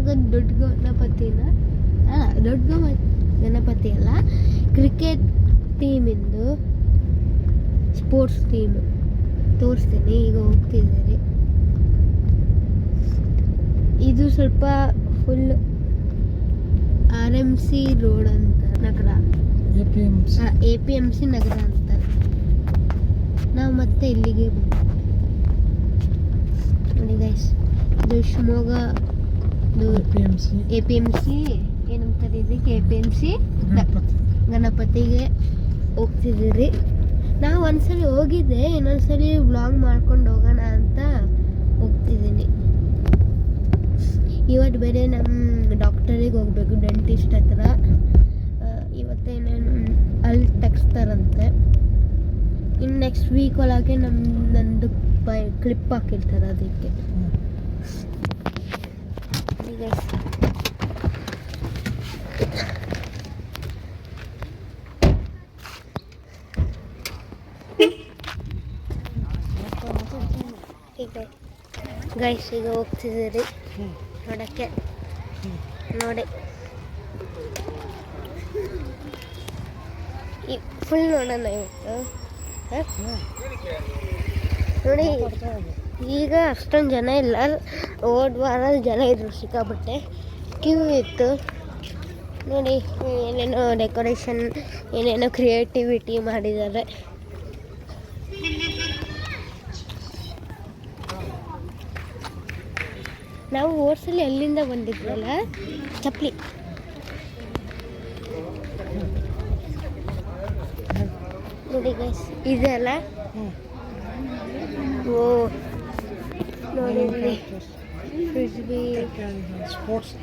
ದೊಡ್ಡ ಗಣಪತಿನ ದೊಡ್ಡ ಗಣಪತಿ ಅಲ್ಲ, ಕ್ರಿಕೆಟ್ ಟೀಮಿಂದು ಸ್ಪೋರ್ಟ್ಸ್ ಟೀಮ್ ತೋರಿಸ್ತೀನಿ. ಈಗ ಹೋಗ್ತಿದ್ದಾರೆ. ಇದು ಸ್ವಲ್ಪ ಫುಲ್ RMC ರೋಡ್ ಅಂತ ನಗರ, APMC ನಗರ ಅಂತ. ನಾವು ಮತ್ತೆ ಇಲ್ಲಿಗೆ ಬಂದು ನೋಡಿ ಗೈಸ್, ಇದು ಶಿವಮೊಗ್ಗ APMC ಏನಂತಾರೆ ಇದಕ್ಕೆ, APMC ಗಣಪತಿಗೆ ಹೋಗ್ತಿದ್ದೀರಿ. ನಾವು ಒಂದ್ಸಲಿ ಹೋಗಿದ್ದೆ, ಇನ್ನೊಂದ್ಸಲಿ ವ್ಲಾಗ್ ಮಾಡ್ಕೊಂಡು ಹೋಗೋಣ ಅಂತ ಹೋಗ್ತಿದ್ದೀನಿ. ಇವತ್ತು ಬೇರೆ ನಮ್ಮ ಡಾಕ್ಟರಿಗೆ ಹೋಗ್ಬೇಕು, ಡೆಂಟಿಸ್ಟ್ ಹತ್ರ. ಇವತ್ತೇನೇನು ಅಲ್ಲಿ ತೆಗಿಸ್ತಾರಂತೆ. ಇನ್ನು ನೆಕ್ಸ್ಟ್ ವೀಕ್ ಒಳಗೆ ನಂದು ಕ್ಲಿಪ್ ಹಾಕಿರ್ತಾರೆ ಅದಕ್ಕೆ. ಗೈಸ್ ಈಗ ಹೋಗ್ತಿದ್ದೀರಿ ನೋಡಕ್ಕೆ. ನೋಡಿ ಫುಲ್ ನೋಡೋಣ ಇವತ್ತು. ನೋಡಿ ಈಗ ಅಷ್ಟೊಂದು ಜನ ಇಲ್ಲ, ಹೋದ ವಾರ ಜನ ಇದ್ರು ಸಿಕ್ಕಾಪಟ್ಟೆ, ಕ್ಯೂ ಇತ್ತು. ನೋಡಿ ಏನೇನೋ ಡೆಕೋರೇಷನ್, ಏನೇನೋ ಕ್ರಿಯೇಟಿವಿಟಿ ಮಾಡಿದ್ದಾರೆ. ನಾವು ಓಡ್ಸಲಿ ಅಲ್ಲಿಂದ ಬಂದಿದ್ವಲ್ಲ, ಚಪ್ಪಲಿ. ನೋಡಿ ಗೈಸ್ ಇದೆಲ್ಲ, ಓ ನೋಡಿ ಇಲ್ಲಿ ಫ್ರಿಸ್ಬಿ ಸ್ಪೋರ್ಟ್ಸ್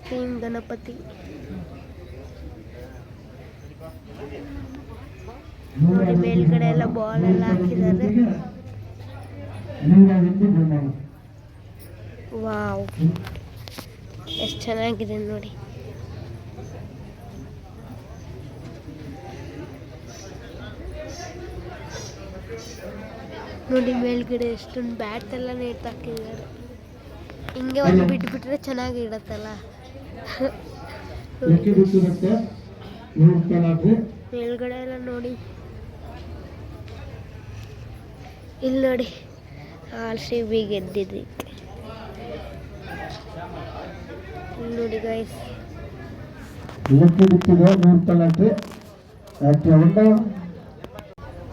ಥೀಮ್ ಗಣಪತಿ. ನೋಡಿ ಮೇಲ್ಗಡೆ ಎಲ್ಲ ಬಾಲ್ ಎಲ್ಲ ಹಾಕಿದ್ದಾರೆ. ವಾವ್, ಎಷ್ಟು ಚೆನ್ನಾಗಿದೆ ನೋಡಿ. ನೋಡಿ ಮೇಲ್ಗಡೆ ಎಷ್ಟೊಂದು ಬ್ಯಾಟ್ ಎಲ್ಲ ನೇತಾಕಿದ್ದಾರೆ. ಹಿಂಗೆ ಒಂದು ಬಿಟ್ಬಿಟ್ರೆ ಚೆನ್ನಾಗಿಡತ್ತಲ್ಲ. ಮೇಲ್ಗಡೆ ಎಲ್ಲ ನೋಡಿ, ಇಲ್ಲಿ ನೋಡಿ RCB ಗೆದ್ದಿದ್ವಿ. ನೋಡಿ ಗೈಸ್,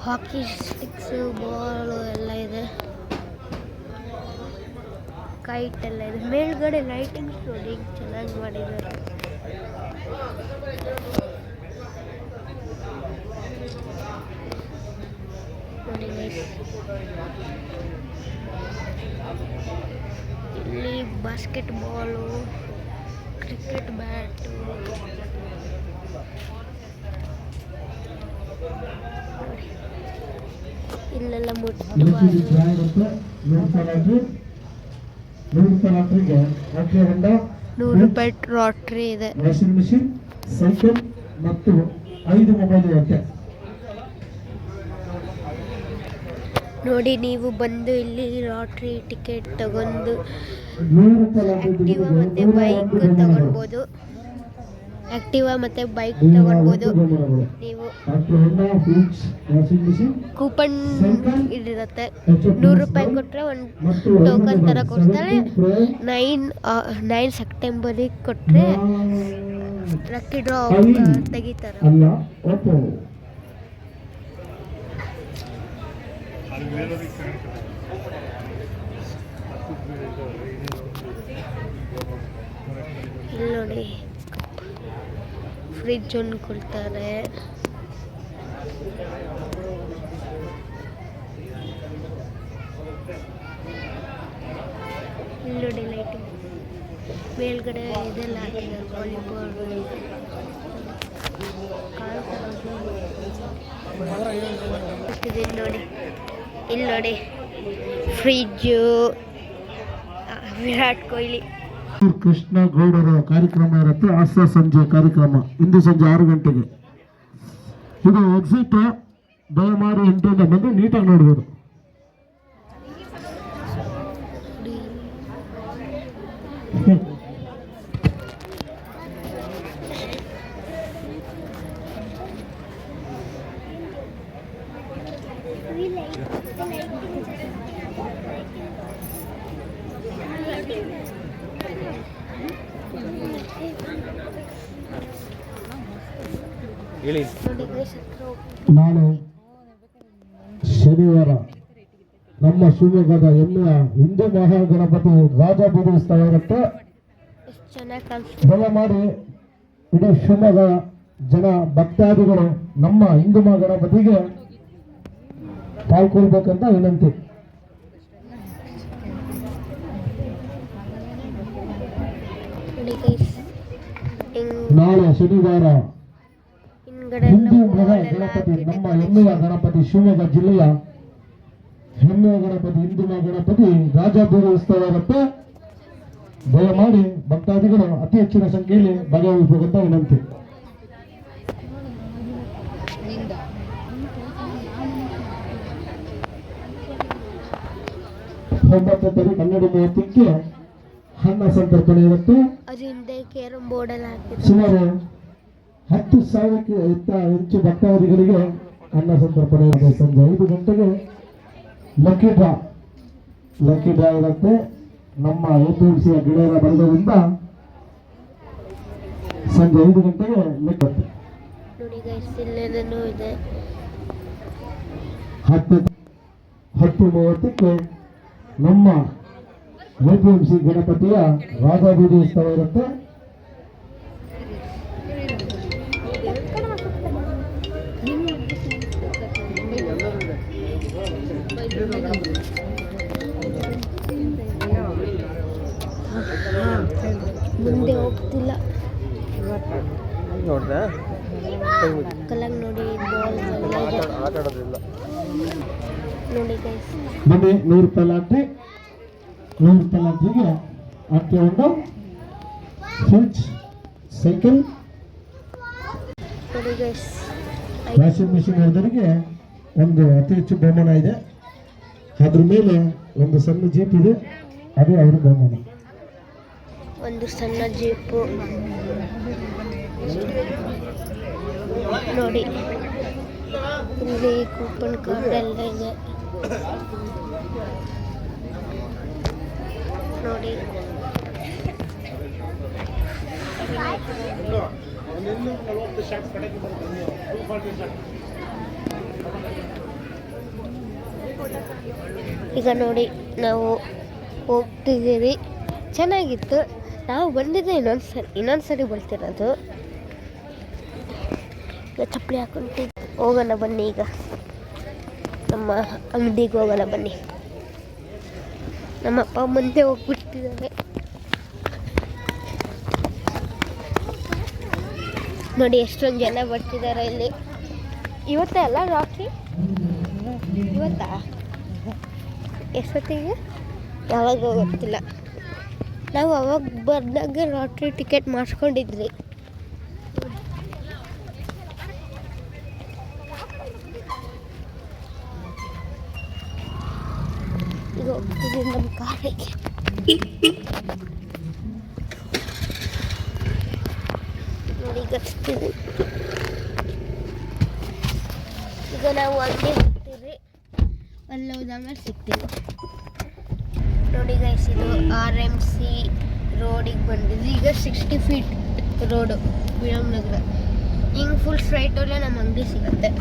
ಹಾಕಿ ಸ್ಟಿಕ್ಸ್, ಬಾಲ್ ಎಲ್ಲ ಇದೆ, ಕೈಟ್ ಎಲ್ಲ ಇದೆ. ಮೇಲ್ಗಡೆ ಲೈಟಿಂಗ್ಸ್ ನೋಡಿ ಚೆನ್ನಾಗಿ ಮಾಡಿದ್ದಾರೆ. ನೋಡಿ ಗೈಸ್, ಇಲ್ಲಿ ಬಾಸ್ಕೆಟ್ ಬಾಲು, ಕ್ರಿಕೆಟ್ ಬ್ಯಾಟು, ಇಲ್ಲೆಲ್ಲ ಮುಟ್ಟಬಾರ್ದು. 100 ರೂಪಾಯಿ ಲಾಟ್ರಿ ಇದೆ. ವಾಷಿಂಗ್ ಮಿಷಿನ್, ಸೈಕಲ್ ಮತ್ತು 5 ಮೊಬೈಲ್ ಇರುತ್ತೆ. ನೋಡಿ ನೀವು ಬಂದು ಇಲ್ಲಿ ಲಾಟ್ರಿ ಟಿಕೆಟ್ ತಗೊಂಡು ಆಕ್ಟಿವಾ ಮತ್ತು ಬೈಕ್ ತಗೊಳ್ಬೋದು. ಆಕ್ಟಿವಾ ಮತ್ತು ಬೈಕ್ ತಗೊಳ್ಬೋದು. ನೀವು ಕೂಪನ್ ಇದಿರುತ್ತೆ, 100 ರೂಪಾಯಿ ಕೊಟ್ಟರೆ ಒಂದು ಟೋಕನ್ ಥರ ಕೊಡ್ತಾರೆ. 9 ಸೆಪ್ಟೆಂಬರಿಗೆ ಕೊಟ್ಟರೆ ಲಕ್ಕಿ ಡ್ರಾ ತೆಗಿತಾರೆ. ಇಲ್ಲಿ ನೋಡಿ ಫ್ರಿಡ್ಜ್ ಒಂದು ಕೊಡ್ತಾರೆ. ಇಲ್ಲಿ ನೋಡಿ ಲೈಟಿಂಗ್, ಮೇಲ್ಗಡೆ ಇದೆಲ್ಲ ಹಾಕಿದ್ದಾರೆ, ವಾಲಿಬಾಲ್ ನೋಡಿ. ಇಲ್ಲಿ ನೋಡಿ ಫ್ರಿಡ್ಜು, ವಿರಾಟ್ ಕೊಹ್ಲಿ. ಕೃಷ್ಣ ಗೌಡರ ಕಾರ್ಯಕ್ರಮ ಇರುತ್ತೆ, ಹಾಸ್ಯ ಸಂಜೆ ಕಾರ್ಯಕ್ರಮ ಇಂದು ಸಂಜೆ 6 ಗಂಟೆಗೆ. ಇದು ಎಕ್ಸಿಟ್, ದಯಮಾಡಿ ಎಂಟರಿಂದ ಬಂದು ನೀಟಾಗಿ ನೋಡ್ಬೋದು. ಹೇಳಿ. ನೋಡಿ guys, ಹತ್ರ ಹೋಗ್ತಿದ್ದೀವಿ. ನಾಳೆ ಶನಿವಾರ ನಮ್ಮ ಶಿವಮೊಗ್ಗದ ಹೆಮ್ಮೆಯ ಹಿಂದೂ ಮಹಾಗಣಪತಿ ರಾಜಬೀದಿ ಉತ್ಸವ ಇರುತ್ತೆ. ಎಷ್ಟು ಚೆನ್ನಾಗಿ ಕಾಣಿಸ್ತು. ದಯಮಾಡಿ ಇಡೀ ಶಿವಮೊಗ್ಗ ಜನ ಭಕ್ತಾದಿಗಳು ನಮ್ಮ ಹಿಂದೂ ಮಹಾಗಣಪತಿಗೆ ಪಾಲ್ಗೊಳ್ಬೇಕಂತ ವಿನಂತಿ. ನೋಡಿ guys, ನಾಳೆ ಶನಿವಾರ ಹಿಂದ್ಗಡೆ ಹಿಂದೂ ಎಲ್ಲ ಮಹಾ wall ಎಲ್ಲ ಗಣಪತಿ ನಮ್ಮ ಹಾಕಿದ್ದಾರೆ. ಹೆಮ್ಮೆಯ ಗಣಪತಿ ಶಿವಮೊಗ್ಗ ಜಿಲ್ಲೆಯ ಹೆಮ್ಮೆಯ ಗಣಪತಿ ಹಿಂದೂ ಗಣಪತಿ ರಾಜಬೀದಿ ಉತ್ಸವ ಇರುತ್ತೆ. ದಯಮಾಡಿ ಭಕ್ತಾದಿಗಳು ಅತಿ ಹೆಚ್ಚಿನ ಸಂಖ್ಯೆಯಲ್ಲಿ ಭಾಗವಹಿಸಬೇಕಂತ ವಿನಂತಿ. 9ನೇ ತಾರೀಕು 12:30ಕ್ಕೆ ಅನ್ನ ಸಂತರ್ಪಣೆ ಇರುತ್ತೆ. ಅದು ಹಿಂದೆ ಕೇರಂ ಬೋರ್ಡ್ ಎಲ್ಲ ಹಾಕಿದ್ದಾರೆ. ಸುಮಾರು 10,000ಕ್ಕೆ ಹೆಚ್ಚು ಭಕ್ತಾದಿಗಳಿಗೆ ಅನ್ನ ಸಂತರ್ಪಣೆ ಇರುತ್ತೆ. ಸಂಜೆ 5 ಗಂಟೆಗೆ ಲಕ್ಕಿ ಡ್ರಾ ಇರುತ್ತೆ. ನಮ್ಮ APMCಯ ಗೆಳೆಯರ ಬಳಗದಿಂದ ಸಂಜೆ 5 ಗಂಟೆಗೆ ಲೆಕ್ಕ. ನೋಡಿ ಗೈಸ್, ಇಲ್ಲೇನೇನೋ ಇದೆ. 10:30ಕ್ಕೆ ನಮ್ಮ APMC ಗಣಪತಿಯ ರಾಜಬೀದಿ ಉತ್ಸವ ಇರುತ್ತೆ. ಮುಂದೆ ಹೋಗ್ತಿಲ್ಲ. ನೋಡ್ದಾ ಕಲಂಗ್ ನೋಡಿ, ಬಾಲ್ಸ್ ಎಲ್ಲ ಇದೆ. ಆಟ ಆಡೋದಿಲ್ಲ. ನೋಡಿ ಗೈಸ್, ಬನ್ನಿ, 100 ರೂಪಾಯಿ ಲಾಟ್ರಿ. 100 ರೂಪಾಯಿ ಲಾಟ್ರಿಗೆ ಆಕೆ ಒಂದು ಫ್ರಿಡ್ಜ್, ಸೈಕಲ್, ನೋಡಿ ಗೈಸ್, ವಾಷಿಂಗ್ ಮಿಷಿನ್ ಹೊಡೆದವರಿಗೆ ಒಂದು ಅತಿ ಹೆಚ್ಚು ಬಹುಮಾನ ಇದೆ. ಅದ್ರ ಮೇಲೆ ಒಂದು ಸಣ್ಣ ಜೀಪ್ ಇದೆ, ಅದೇ ಅವ್ರ ಬಹುಮಾನ. ಒಂದು ಸಣ್ಣ ಜೀಪು ನೋಡಿ. ಇಲ್ಲಿ ಕೂಪನ್ ಕಾರ್ಡ್ ಎಲ್ಲ ಇದೆ ನೋಡಿ. ಈಗ ನೋಡಿ, ನಾವು ಹೋಗ್ತಿದ್ದೀವಿ. ಚೆನ್ನಾಗಿತ್ತು. ನಾವು ಬಂದಿದ್ದೆ ಇನ್ನೊಂದ್ಸರಿ ಬರ್ತಿರೋದು. ಈಗ ಚಪ್ಪಲಿ ಹಾಕೊಂತಿದ್ವಿ. ಹೋಗೋಣ ಬನ್ನಿ, ಈಗ ನಮ್ಮ ಅಂಗಡಿಗೆ ಹೋಗೋಣ ಬನ್ನಿ. ನಮ್ಮಪ್ಪ ಮುಂದೆ ಹೋಗ್ಬಿಡ್ತಿದ್ದಾರೆ ನೋಡಿ. ಎಷ್ಟೊಂದು ಜನ ಬರ್ತಿದ್ದಾರೆ ಇಲ್ಲಿ. ಇವತ್ತೇ ಅಲ್ಲ ರಾತ್ರಿ? ಇವತ್ತಾ? ಎಷ್ಟೊತ್ತಿಗೆ? ಯಾವಾಗ ಗೊತ್ತಿಲ್ಲ. ನಾವು ಅವಾಗ ಬಂದಾಗ ಲಾಟ್ರಿ ಟಿಕೆಟ್ ಮಾಡಿಸ್ಕೊಂಡಿದ್ವಿ. ಈಗ ಹೋಗ್ತಿದ್ದೀವಿ ನಮ್ಮ ಕಾರಿಗೆ. ನೋಡಿ ಗಚ್ತೀವಿ. ಈಗ ನಾವು ಅಂಗಡಿ ಹೋಗ್ತೀವಿ. ಅಲ್ಲಿ ಹೋದಾದ್ಮೇಲೆ ಸಿಗ್ತೀವಿ. ನೋಡಿ ಗೈಸ್, ಇದು RMC ರೋಡಿಗೆ ಬಂದಿದ್ವಿ. ಈಗ 60 ಫೀಟ್ ರೋಡು ವಿರಾಮ್ ನಗರ. ಹಿಂಗೆ ಫುಲ್ ಸ್ಟ್ರೈಟಲ್ಲೇ ನಮ್ಮ ಅಂಗಡಿ ಸಿಗುತ್ತೆ.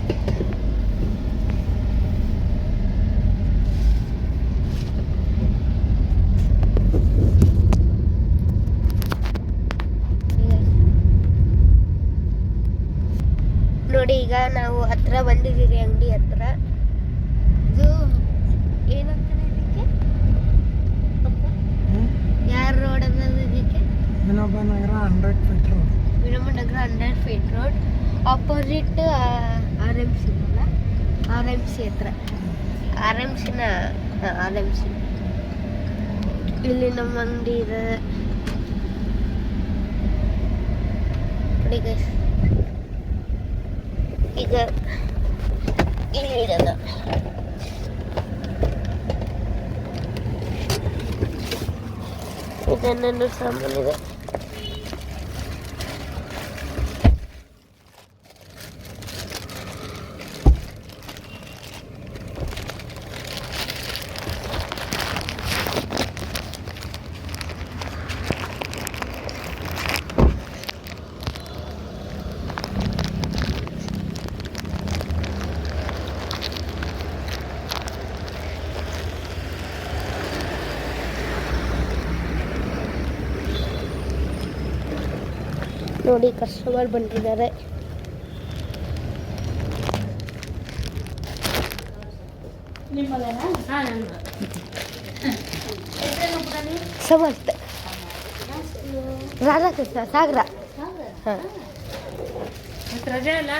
ನೋಡಿ, ಈಗ ನಾವು ಹತ್ರ ಬಂದಿದ್ದೀವಿ, ಅಂಗಡಿ ಹತ್ರ. ಇದು ಏನಂತಾರೆ ಇದಕ್ಕೆ? ಯಾರ ರೋಡ್ ಅನ್ನೋದು ಇದಕ್ಕೆ? Vinoba Nagar 100 feet road. Vinoba Nagar 100 feet road opposite RMC ಅಲ್ಲ, RMC ಹತ್ರ. RMC ಇಲ್ಲಿ ನಮ್ಮ ಅಂಗಡಿ ಇದೆ ನೋಡಿ ಗೈಸ್. ಈಗ ಇಲ್ಲಿ ಇಡೋದು. ಇದನ್ನೆಲ್ಲ ಸಾಮಾನಿದೆ. ನೋಡಿ ಕಸ್ಟಮರ್ ಬಂದಿದ್ದಾರೆ. ಸಮರ್ಥ ರಾಧಾಕೃಷ್ಣ ಸಾಗರ. ಹಾಂ ರಜೆ ಅಲ್ಲ